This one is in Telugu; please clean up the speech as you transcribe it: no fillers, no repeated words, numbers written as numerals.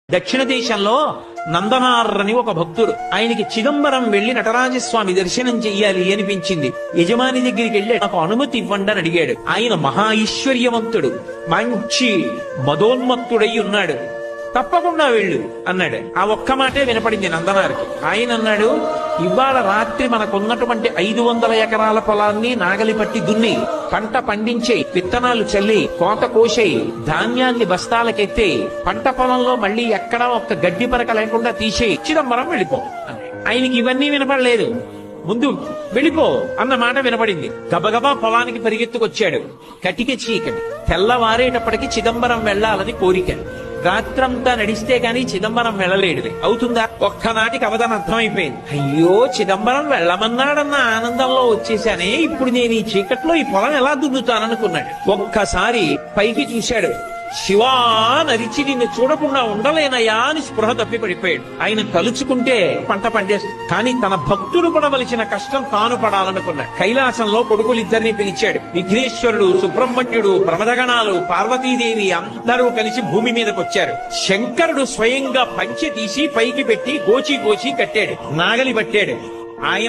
దక్షిణ దేశంలో నందనార్ ఒక భక్తుడు. ఆయనకి చిదంబరం వెళ్లి నటరాజస్వామి దర్శనం చెయ్యాలి అనిపించింది. యజమాని దగ్గరికి వెళ్ళి నాకు అనుమతి ఇవ్వండి అని అడిగాడు. ఆయన మహా ఐశ్వర్యవంతుడు, మంచి మదోన్మత్తుడై ఉన్నాడు. తప్పకుండా వెళ్ళు అన్నాడు. ఆ ఒక్క మాటే వినపడింది నందనారికి. ఆయన అన్నాడు, ఇవాళ రాత్రి మనకున్నటువంటి 500 ఎకరాల పొలాన్ని నాగలి పట్టి దున్ని పంట పండించే, విత్తనాలు చల్లి, కోత కోసే, ధాన్యాన్ని బస్తాలకెత్తే, పంట పొలంలో మళ్ళీ ఎక్కడా ఒక్క గడ్డి పరక లేకుండా తీసే, చిదంబరం వెళ్ళిపో. ఆయనకి ఇవన్నీ వినపడలేదు. ముందు వెళ్ళిపో అన్న మాట వినపడింది. గబగబా పొలానికి పరిగెత్తుకొచ్చాడు. కటిక చీకటి. తెల్లవారేటప్పటికి చిదంబరం వెళ్లాలని కోరిక. రాత్రంతా నడిస్తే గాని చిదంబరం వెళ్ళలేడు. అవుతుందా? ఒక్కనాటికి అవధానం అర్థమైపోయింది. అయ్యో, చిదంబరం వెళ్ళమన్నాడన్న ఆనందంలో వచ్చేసానే, ఇప్పుడు నేను ఈ చీకట్లో ఈ పొలం ఎలా దున్నుతాననుకున్నాడు. ఒక్కసారి పైకి చూశాడు. శివా నరిచి నిన్ను చూడకుండా ఉండలేనయా అని స్పృహ తప్పి పడిపోయాడు. ఆయన తలుచుకుంటే పంట పండేస్తుంది. కానీ తన భక్తులు పడవలసిన కష్టం తాను పడాలనుకున్నాడు. కైలాసంలో కొడుకులిద్దరిని పిలిచాడు. విఘ్నేశ్వరుడు, సుబ్రహ్మణ్యుడు, ప్రమదగణాలు, పార్వతీదేవి అందరూ కలిసి భూమి మీదకి వచ్చారు. శంకరుడు స్వయంగా పంచె తీసి పైకి పెట్టి గోచి గోచి కట్టాడు. నాగలి పట్టాడు. ఆయన